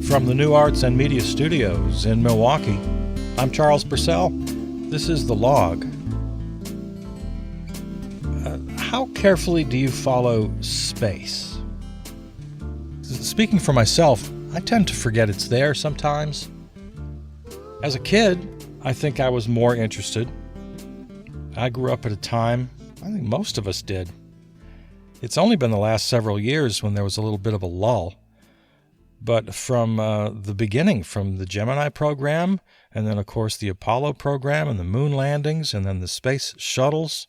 From the New Arts and Media Studios in Milwaukee, I'm Charles Purcell. This is The Log. How carefully do you follow space? Speaking for myself, I tend to forget it's there sometimes. As a kid, I think I was more interested. I grew up at a time, I think most of us did. It's only been the last several years when there was a little bit of a lull. But from the beginning, from the Gemini program, and then, of course, the Apollo program, and the moon landings, and then the space shuttles,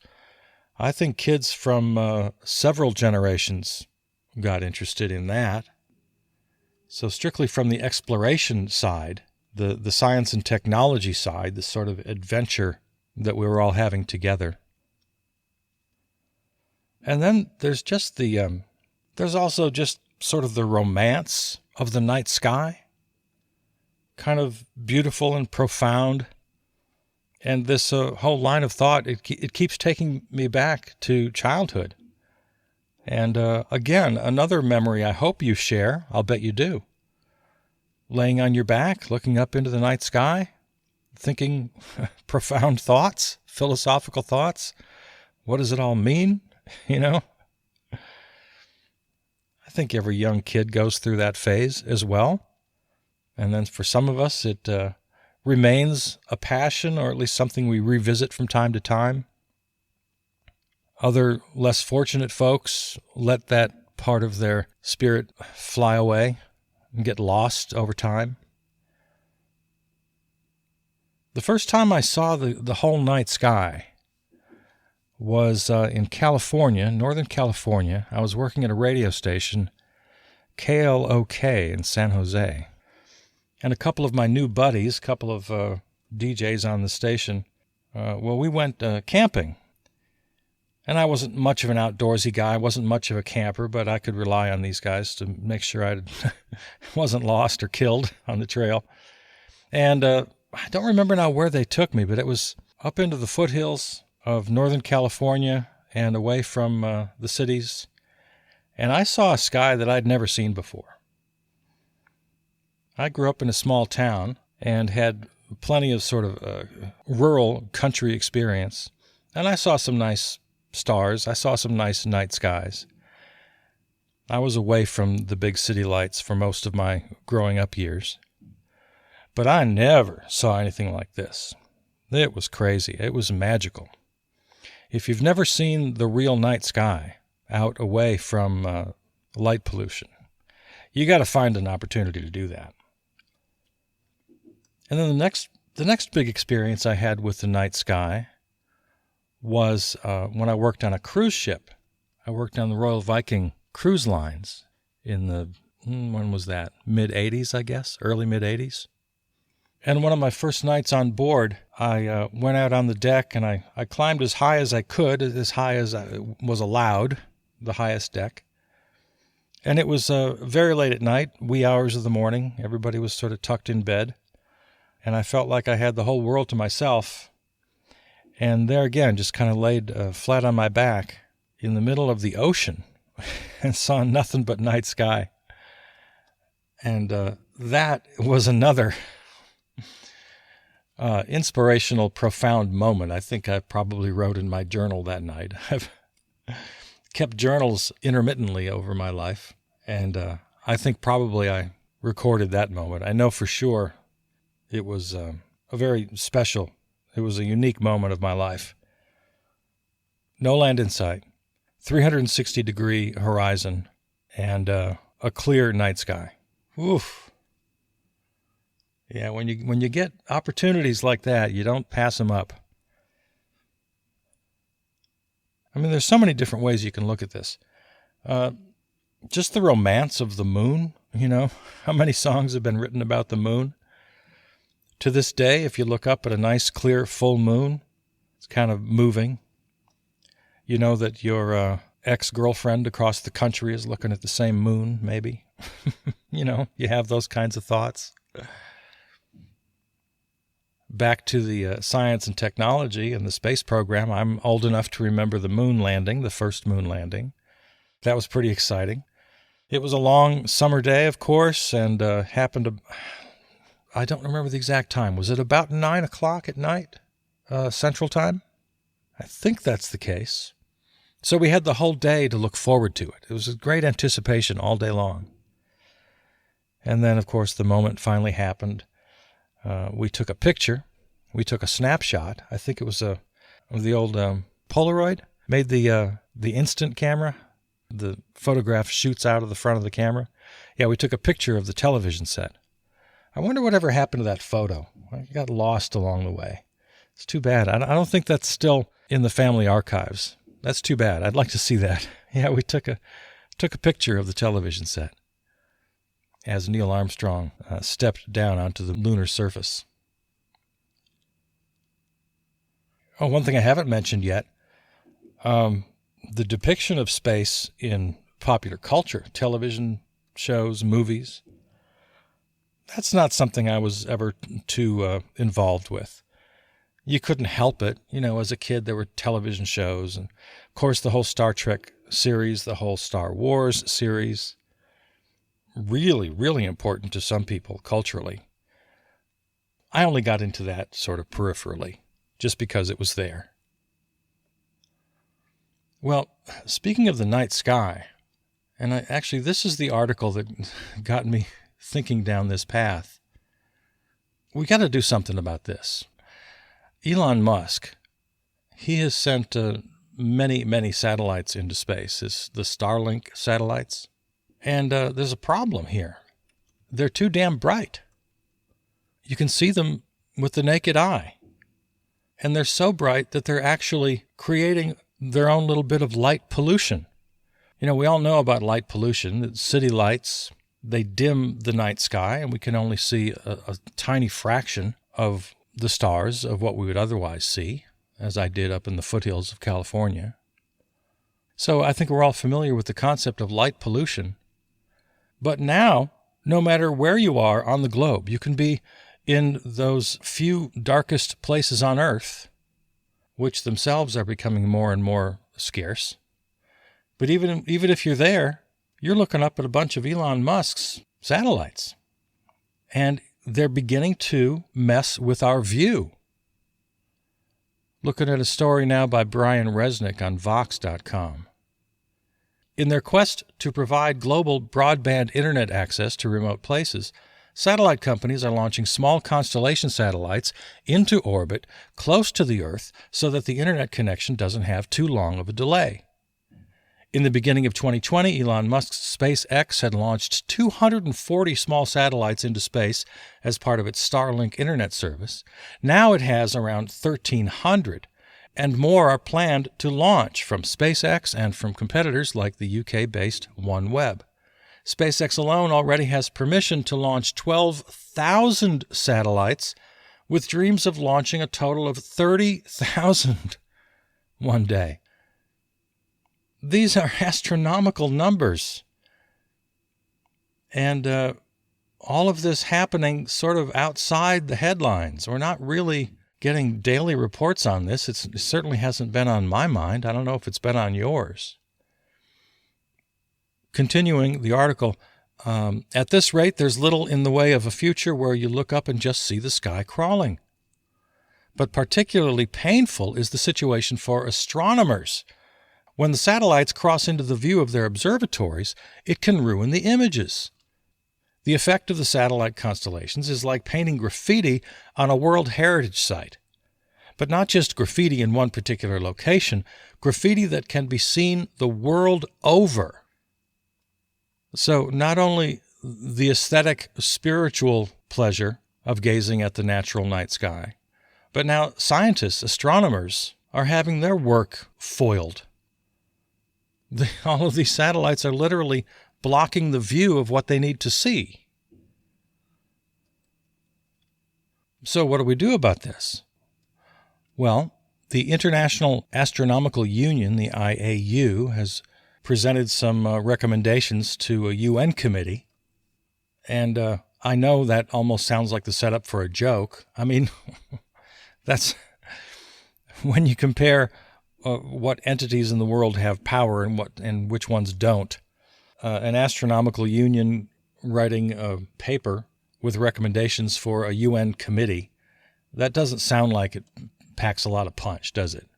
I think kids from several generations got interested in that. So strictly from the exploration side, the science and technology side, the sort of adventure that we were all having together. And then there's just there's also just sort of the romance of the night sky, kind of beautiful and profound. And this whole line of thought, it keeps taking me back to childhood. And again, another memory I hope you share, I'll bet you do. Laying on your back, looking up into the night sky, thinking profound thoughts, philosophical thoughts. What does it all mean? You know? I think every young kid goes through that phase as well. And then for some of us, it remains a passion, or at least something we revisit from time to time. Other less fortunate folks let that part of their spirit fly away and get lost over time. The first time I saw the whole night sky was in California, Northern California. I was working at a radio station, KLOK in San Jose. And a couple of my new buddies, a couple of DJs on the station, we went camping. And I wasn't much of an outdoorsy guy, I wasn't much of a camper, but I could rely on these guys to make sure I wasn't lost or killed on the trail. And I don't remember now where they took me, but it was up into the foothills of Northern California and away from the cities. And I saw a sky that I'd never seen before. I grew up in a small town and had plenty of sort of rural country experience. And I saw some nice stars. I saw some nice night skies. I was away from the big city lights for most of my growing up years. But I never saw anything like this. It was crazy. It was magical. If you've never seen the real night sky out away from light pollution, you got to find an opportunity to do that. And then the next big experience I had with the night sky was when I worked on a cruise ship. I worked on the Royal Viking cruise lines in the, when was that? Mid-'80s, I guess, early mid-'80s. And one of my first nights on board, I went out on the deck and I climbed as high as I could, as high as I was allowed, the highest deck. And it was very late at night, wee hours of the morning. Everybody was sort of tucked in bed. And I felt like I had the whole world to myself. And there again, just kind of laid flat on my back in the middle of the ocean and saw nothing but night sky. And that was another inspirational, profound moment. I think I probably wrote in my journal that night. I've kept journals intermittently over my life, and I think probably I recorded that moment. I know for sure it was a very special, it was a unique moment of my life. No land in sight, 360-degree horizon, and a clear night sky. Oof. Yeah, when you get opportunities like that, you don't pass them up. I mean, there's so many different ways you can look at this. Just the romance of the moon, you know, how many songs have been written about the moon? To this day, if you look up at a nice, clear, full moon, it's kind of moving. You know that your ex-girlfriend across the country is looking at the same moon, maybe. You know, you have those kinds of thoughts. back to the science and technology and the space program, I'm old enough to remember the moon landing, the first moon landing. That was pretty exciting. It was a long summer day, of course, and happened to, I don't remember the exact time. Was it about 9 o'clock at night, Central Time? I think that's the case. So we had the whole day to look forward to it. It was a great anticipation all day long. And then, of course, the moment finally happened. We took a picture. We took a snapshot. I think it was the old Polaroid. Made the instant camera. The photograph shoots out of the front of the camera. Yeah, we took a picture of the television set. I wonder whatever happened to that photo. I got lost along the way. It's too bad. I don't think that's still in the family archives. That's too bad. I'd like to see that. Yeah, we took a picture of the television set as Neil Armstrong stepped down onto the lunar surface. Oh, one thing I haven't mentioned yet, the depiction of space in popular culture, television shows, movies, that's not something I was ever too involved with. You couldn't help it. You know, as a kid, there were television shows, and of course the whole Star Trek series, the whole Star Wars series. Really, really important to some people culturally. I only got into that sort of peripherally, just because it was there. Well, speaking of the night sky, and actually this is the article that got me thinking down this path. We got to do something about this. Elon Musk, he has sent many, many satellites into space, the Starlink satellites. And there's a problem here. They're too damn bright. You can see them with the naked eye. And they're so bright that they're actually creating their own little bit of light pollution. You know, we all know about light pollution. City lights, they dim the night sky, and we can only see a tiny fraction of the stars of what we would otherwise see, as I did up in the foothills of California. So I think we're all familiar with the concept of light pollution. But now, no matter where you are on the globe, you can be in those few darkest places on Earth, which themselves are becoming more and more scarce. But even if you're there, you're looking up at a bunch of Elon Musk's satellites. And they're beginning to mess with our view. Looking at a story now by Brian Resnick on Vox.com. In their quest to provide global broadband internet access to remote places, satellite companies are launching small constellation satellites into orbit close to the Earth so that the internet connection doesn't have too long of a delay. In the beginning of 2020, Elon Musk's SpaceX had launched 240 small satellites into space as part of its Starlink internet service. Now it has around 1,300, and more are planned to launch from SpaceX and from competitors like the UK-based OneWeb. SpaceX alone already has permission to launch 12,000 satellites, with dreams of launching a total of 30,000 one day. These are astronomical numbers. And all of this happening sort of outside the headlines. We're not really getting daily reports on this. It certainly hasn't been on my mind. I don't know if it's been on yours. Continuing the article, at this rate, there's little in the way of a future where you look up and just see the sky crawling. But particularly painful is the situation for astronomers. When the satellites cross into the view of their observatories, it can ruin the images. The effect of the satellite constellations is like painting graffiti on a World Heritage Site. But not just graffiti in one particular location, graffiti that can be seen the world over. So not only the aesthetic, spiritual pleasure of gazing at the natural night sky, but now scientists, astronomers, are having their work foiled. All of these satellites are literally blocking the view of what they need to see. So what do we do about this? Well, the International Astronomical Union, the IAU, has presented some recommendations to a UN committee. And I know that almost sounds like the setup for a joke. I mean, That's when you compare what entities in the world have power and which ones don't. An astronomical union writing a paper with recommendations for a UN committee, that doesn't sound like it packs a lot of punch, does it?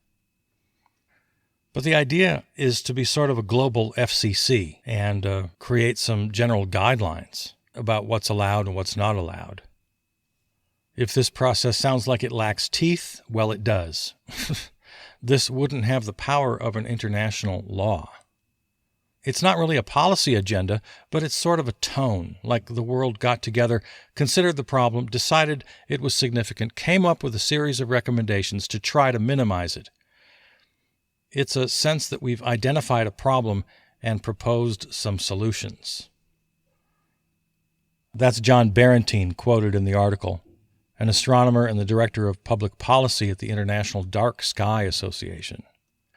But the idea is to be sort of a global FCC and create some general guidelines about what's allowed and what's not allowed. If this process sounds like it lacks teeth, well, it does. This wouldn't have the power of an international law. It's not really a policy agenda, but it's sort of a tone, like the world got together, considered the problem, decided it was significant, came up with a series of recommendations to try to minimize it. It's a sense that we've identified a problem and proposed some solutions. That's John Barentine quoted in the article, an astronomer and the director of public policy at the International Dark Sky Association.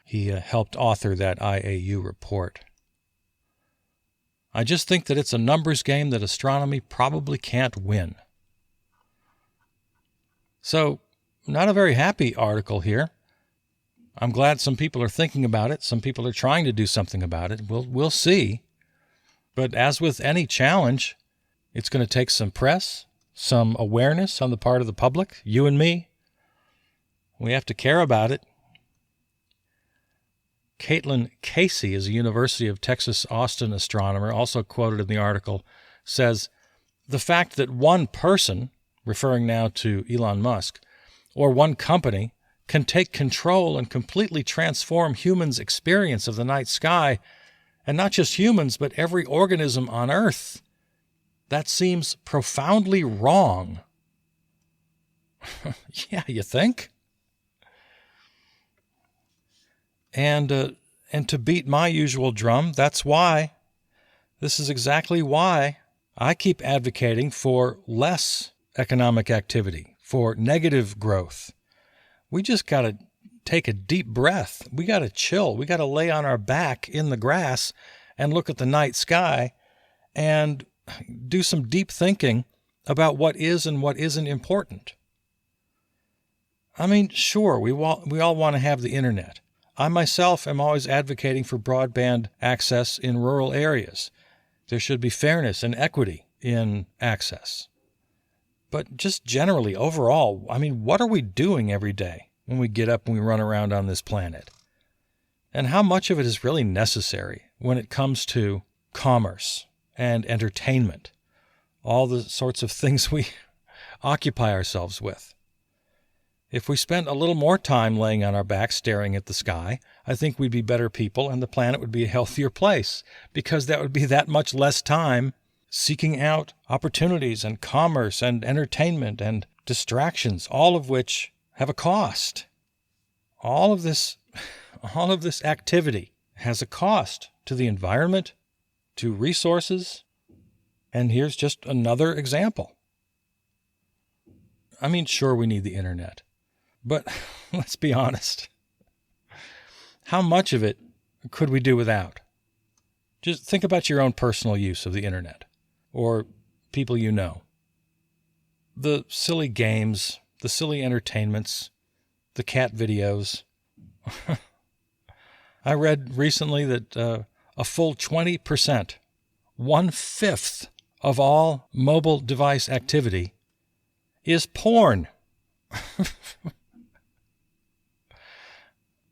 He helped author that IAU report. I just think that it's a numbers game that astronomy probably can't win. So, not a very happy article here. I'm glad some people are thinking about it. Some people are trying to do something about it. We'll see. But as with any challenge, it's going to take some press, some awareness on the part of the public, you and me. We have to care about it. Caitlin Casey is a University of Texas Austin astronomer, also quoted in the article, says, the fact that one person, referring now to Elon Musk, or one company can take control and completely transform humans' experience of the night sky, and not just humans, but every organism on Earth, that seems profoundly wrong. Yeah, you think? And to beat my usual drum, this is exactly why I keep advocating for less economic activity, for negative growth. We just got to take a deep breath. We got to chill. We got to lay on our back in the grass and look at the night sky and do some deep thinking about what is and what isn't important. I mean, sure, we all want to have the internet. I myself am always advocating for broadband access in rural areas. There should be fairness and equity in access. But just generally, overall, I mean, what are we doing every day when we get up and we run around on this planet? And how much of it is really necessary when it comes to commerce and entertainment, all the sorts of things we occupy ourselves with? If we spent a little more time laying on our backs staring at the sky, I think we'd be better people and the planet would be a healthier place, because that would be that much less time seeking out opportunities and commerce and entertainment and distractions, all of which have a cost. All of this activity has a cost to the environment, to resources, and here's just another example. I mean, sure, we need the internet. But let's be honest. How much of it could we do without? Just think about your own personal use of the internet or people you know. The silly games, the silly entertainments, the cat videos. I read recently that a full 20%, 1/5 of all mobile device activity is porn.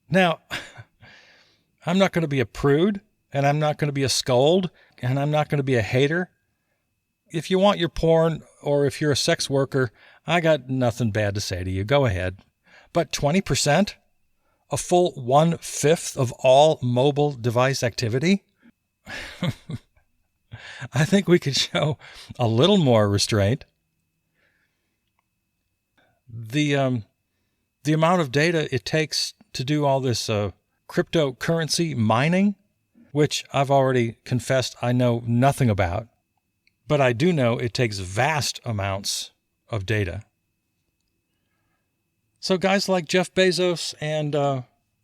Now, I'm not going to be a prude, and I'm not going to be a scold, and I'm not going to be a hater. If you want your porn, or if you're a sex worker, I got nothing bad to say to you. Go ahead. But 20%? A full 1/5 of all mobile device activity? I think we could show a little more restraint. The amount of data it takes to do all this cryptocurrency mining, which I've already confessed I know nothing about, but I do know it takes vast amounts of data. So guys like Jeff Bezos and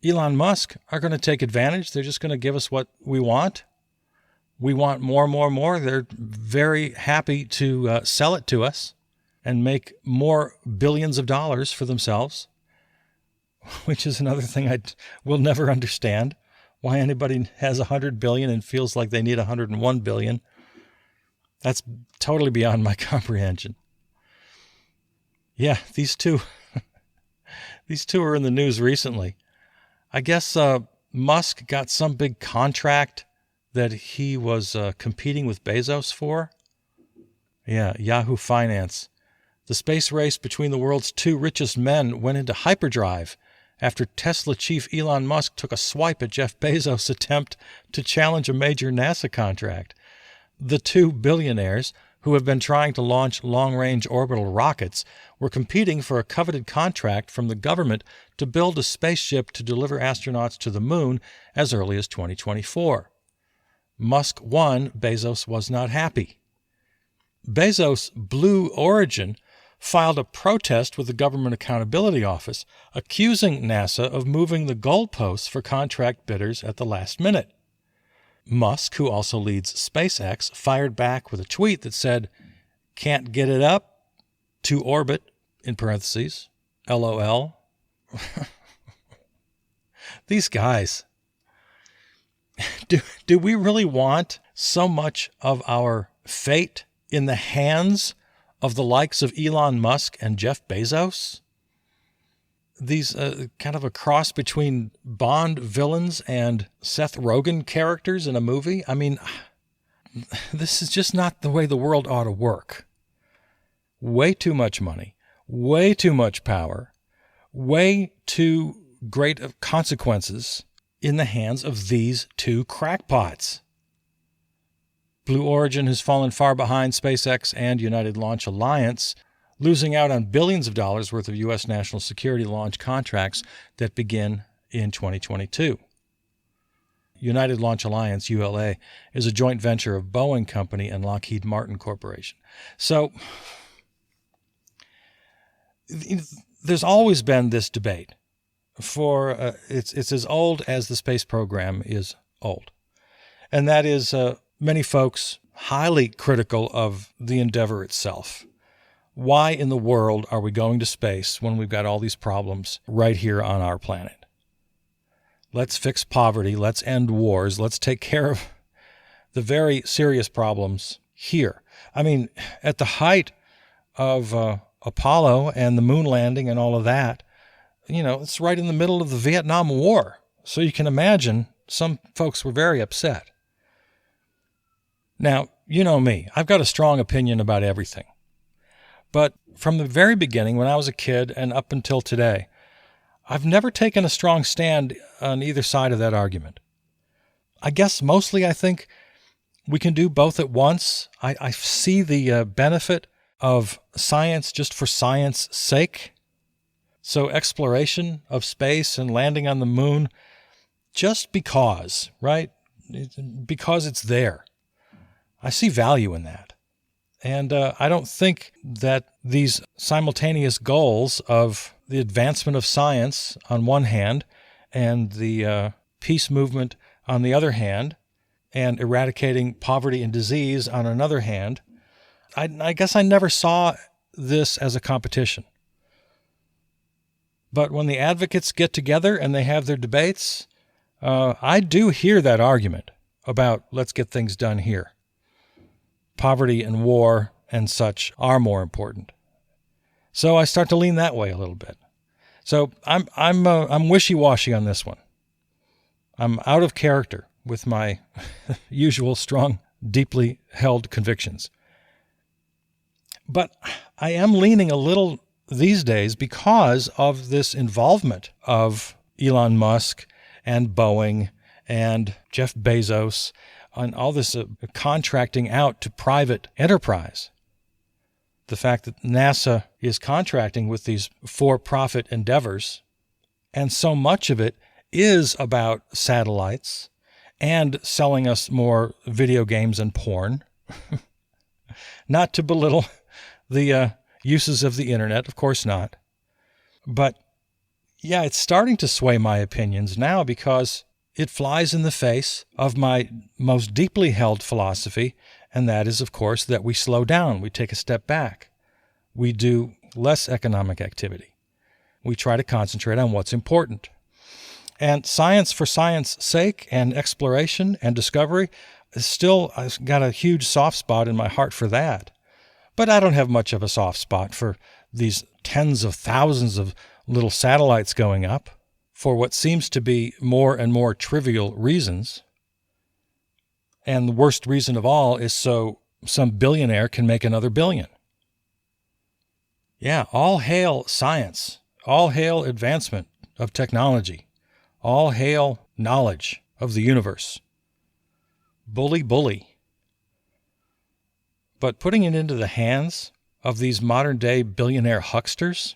Elon Musk are going to take advantage. They're just going to give us what we want. We want more. They're very happy to sell it to us. and make more billions of dollars for themselves, which is another thing I will never understand. Why anybody has 100 billion and feels like they need 101 billion. That's totally beyond my comprehension. Yeah, these two are in the news recently. I guess Musk got some big contract that he was competing with Bezos for. Yeah, Yahoo Finance. The space race between the world's two richest men went into hyperdrive after Tesla chief Elon Musk took a swipe at Jeff Bezos' attempt to challenge a major NASA contract. The two billionaires, who have been trying to launch long-range orbital rockets, were competing for a coveted contract from the government to build a spaceship to deliver astronauts to the moon as early as 2024. Musk won. Bezos was not happy. Bezos' Blue Origin filed a protest with the Government Accountability Office, accusing NASA of moving the goalposts for contract bidders at the last minute. Musk, who also leads SpaceX, fired back with a tweet that said, "Can't get it up to orbit," in parentheses, LOL. These guys. Do we really want so much of our fate in the hands of the likes of Elon Musk and Jeff Bezos? These kind of a cross between Bond villains and Seth Rogen characters in a movie. I mean, this is just not the way the world ought to work. Way too much money, way too much power, way too great of consequences in the hands of these two crackpots. Blue Origin has fallen far behind SpaceX and United Launch Alliance, losing out on billions of dollars worth of U.S. national security launch contracts that begin in 2022. United Launch Alliance, ULA, is a joint venture of Boeing Company and Lockheed Martin Corporation. So there's always been this debate. It's as old as the space program is old. And that is many folks highly critical of the endeavor itself. Why in the world are we going to space when we've got all these problems right here on our planet? Let's fix poverty. Let's end wars. Let's take care of the very serious problems here. I mean, at the height of Apollo and the moon landing and all of that, it's right in the middle of the Vietnam War. So you can imagine some folks were very upset. Now, you know me. I've got a strong opinion about everything. But from the very beginning, when I was a kid and up until today, I've never taken a strong stand on either side of that argument. I guess mostly I think we can do both at once. I see the benefit of science just for science sake. So exploration of space and landing on the moon, just because, right? Because it's there. I see value in that. And I don't think that these simultaneous goals of the advancement of science on one hand and the peace movement on the other hand and eradicating poverty and disease on another hand, I guess I never saw this as a competition. But when the advocates get together and they have their debates, I do hear that argument about let's get things done here. Poverty and war and such are more important. So I start to lean that way a little bit. So I'm wishy-washy on this one. I'm out of character with my usual strong, deeply held convictions. But I am leaning a little these days because of this involvement of Elon Musk and Boeing and Jeff Bezos on all this contracting out to private enterprise. The fact that NASA is contracting with these for-profit endeavors, and so much of it is about satellites and selling us more video games and porn. Not to belittle the uses of the internet, of course not. But yeah, it's starting to sway my opinions now because it flies in the face of my most deeply held philosophy, and that is, of course, that we slow down, we take a step back. we do less economic activity. We try to concentrate on what's important. And science for science sake and exploration and discovery is still, I've got a huge soft spot in my heart for that. But I don't have much of a soft spot for these tens of thousands of little satellites going up for what seems to be more and more trivial reasons. And the worst reason of all is so some billionaire can make another billion. Yeah, all hail science. All hail advancement of technology. All hail knowledge of the universe. Bully, bully. But putting it into the hands of these modern-day billionaire hucksters,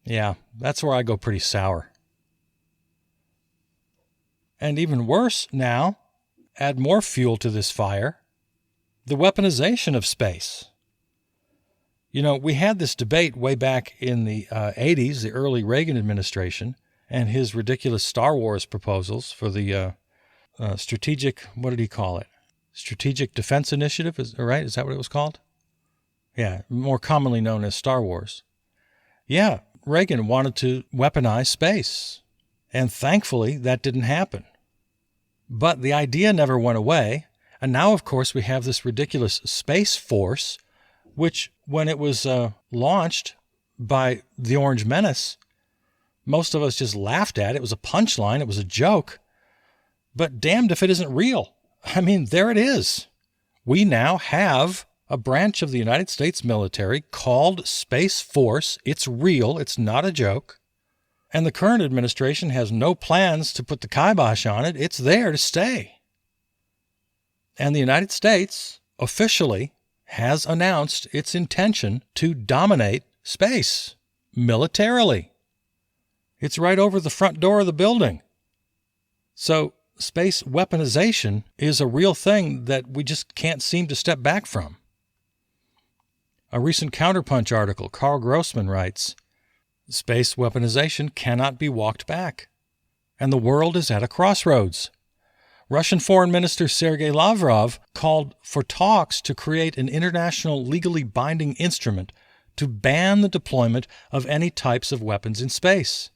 yeah, that's where I go pretty sour. And even worse now, add more fuel to this fire, the weaponization of space. You know, we had this debate way back in the 80s, the early Reagan administration, and his ridiculous Star Wars proposals for the strategic, what did he call it? Strategic Defense Initiative, right? Is that what it was called? Yeah, more commonly known as Star Wars. Yeah, Reagan wanted to weaponize space, and thankfully that didn't happen. But the idea never went away, and now, of course, we have this ridiculous Space Force, which, when it was launched by the Orange Menace, most of us just laughed at it. It was a punchline. It was a joke. But damned if it isn't real. I mean, there it is. We now have a branch of the United States military called Space Force. It's real. It's not a joke. And the current administration has no plans to put the kibosh on it. It's there to stay. And the United States officially has announced its intention to dominate space militarily. It's right over the front door of the building. So space weaponization is a real thing that we just can't seem to step back from. A recent Counterpunch article, Carl Grossman writes, "Space weaponization cannot be walked back, and the world is at a crossroads." Russian Foreign Minister Sergei Lavrov called for talks to create an international legally binding instrument to ban the deployment of any types of weapons in space.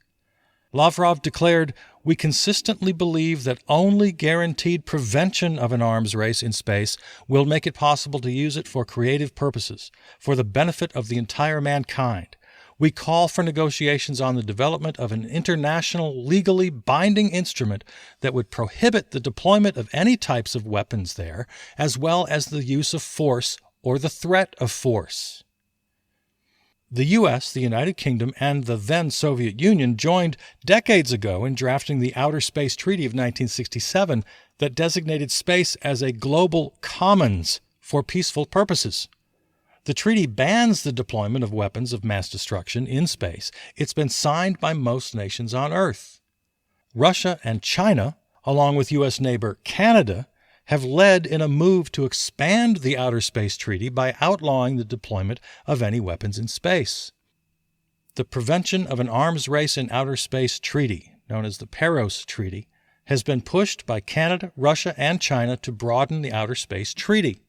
Lavrov declared, "We consistently believe that only guaranteed prevention of an arms race in space will make it possible to use it for creative purposes, for the benefit of the entire mankind. We call for negotiations on the development of an international legally binding instrument that would prohibit the deployment of any types of weapons there, as well as the use of force or the threat of force." The U.S., the United Kingdom, and the then Soviet Union joined decades ago in drafting the Outer Space Treaty of 1967 that designated space as a global commons for peaceful purposes. The treaty bans the deployment of weapons of mass destruction in space. It's been signed by most nations on Earth. Russia and China, along with U.S. neighbor Canada, have led in a move to expand the Outer Space Treaty by outlawing the deployment of any weapons in space. The Prevention of an Arms Race in Outer Space Treaty, known as the Paros Treaty, has been pushed by Canada, Russia, and China to broaden the Outer Space Treaty.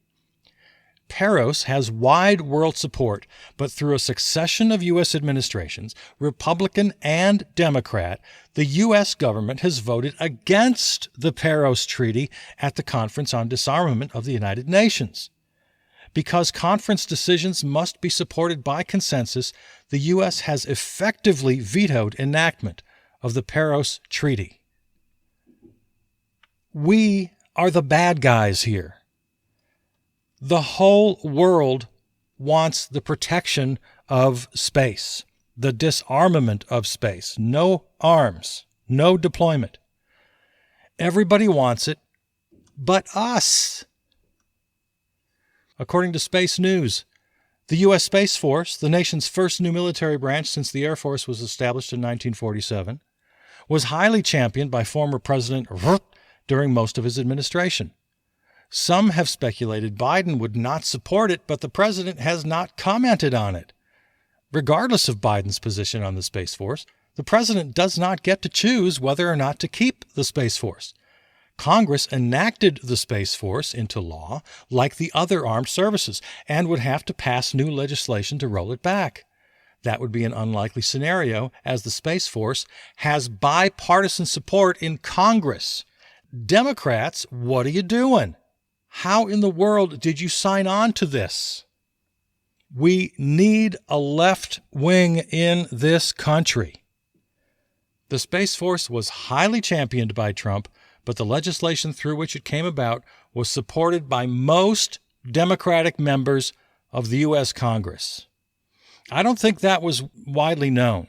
Paros has wide world support, but through a succession of U.S. administrations, Republican and Democrat, the U.S. government has voted against the Paros Treaty at the Conference on Disarmament of the United Nations. Because conference decisions must be supported by consensus, the U.S. has effectively vetoed enactment of the Paros Treaty. We are the bad guys here. The whole world wants the protection of space, the disarmament of space. No arms, no deployment. Everybody wants it, but us. According to Space News, the U.S. Space Force, the nation's first new military branch since the Air Force was established in 1947, was highly championed by former President Rutte during most of his administration. Some have speculated Biden would not support it, but the president has not commented on it. Regardless of Biden's position on the Space Force, the president does not get to choose whether or not to keep the Space Force. Congress enacted the Space Force into law like the other armed services and would have to pass new legislation to roll it back. That would be an unlikely scenario, as the Space Force has bipartisan support in Congress. Democrats, what are you doing? How in the world did you sign on to this? We need a left wing in this country. The Space Force was highly championed by Trump, but the legislation through which it came about was supported by most Democratic members of the U.S. Congress. I don't think that was widely known.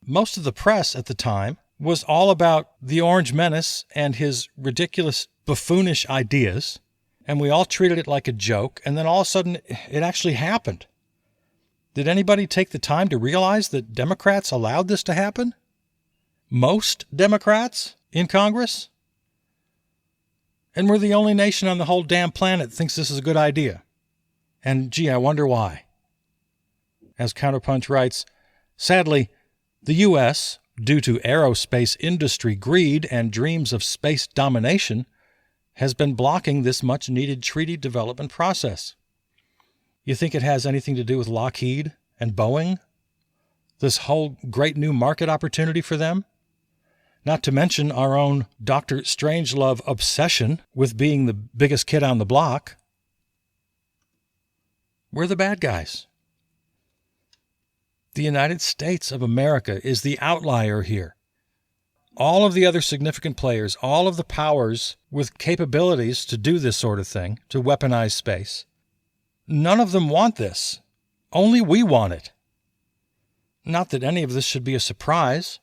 Most of the press at the time was all about the Orange Menace and his ridiculous, buffoonish ideas, and we all treated it like a joke, and then all of a sudden it actually happened. Did anybody take the time to realize that Democrats allowed this to happen? Most Democrats in Congress? And we're the only nation on the whole damn planet that thinks this is a good idea. And gee, I wonder why. As Counterpunch writes, sadly, the U.S., due to aerospace industry greed and dreams of space domination, has been blocking this much-needed treaty development process. You think it has anything to do with Lockheed and Boeing? This whole great new market opportunity for them? Not to mention our own Dr. Strangelove obsession with being the biggest kid on the block. We're the bad guys. The United States of America is the outlier here. All of the other significant players, all of the powers with capabilities to do this sort of thing, to weaponize space, none of them want this. Only we want it. Not that any of this should be a surprise.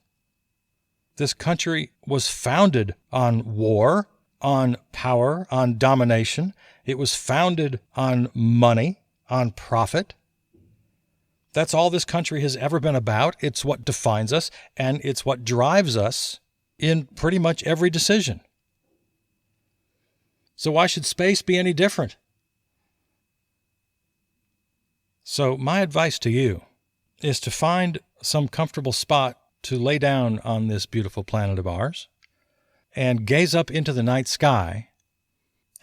This country was founded on war, on power, on domination. It was founded on money, on profit. That's all this country has ever been about. It's what defines us, and it's what drives us in pretty much every decision. So why should space be any different? So my advice to you is to find some comfortable spot to lay down on this beautiful planet of ours and gaze up into the night sky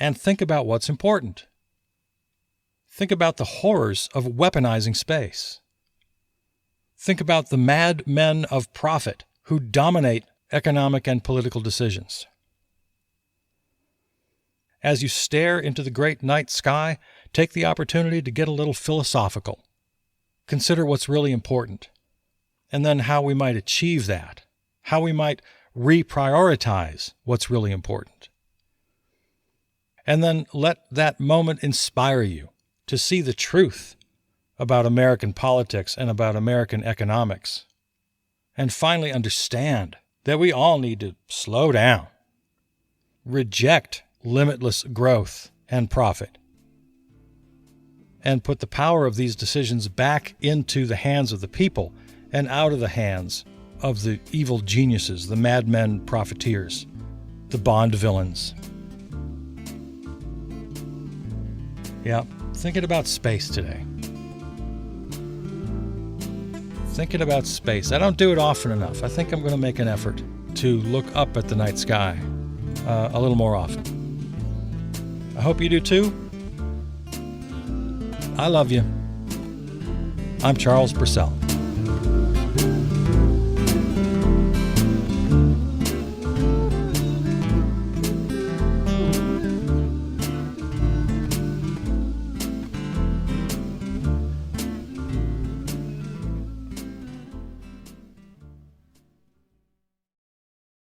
and think about what's important. Think about the horrors of weaponizing space. Think about the mad men of profit who dominate economic and political decisions. As you stare into the great night sky, take the opportunity to get a little philosophical. Consider what's really important, and then how we might achieve that, how we might reprioritize what's really important. And then let that moment inspire you to see the truth about American politics and about American economics, and finally understand that we all need to slow down, reject limitless growth and profit, and put the power of these decisions back into the hands of the people and out of the hands of the evil geniuses, the madmen profiteers, the Bond villains. Yeah, thinking about space today. Thinking about space. I don't do it often enough. I think I'm going to make an effort to look up at the night sky a little more often. I hope you do too. I love you. I'm Charles Purcell.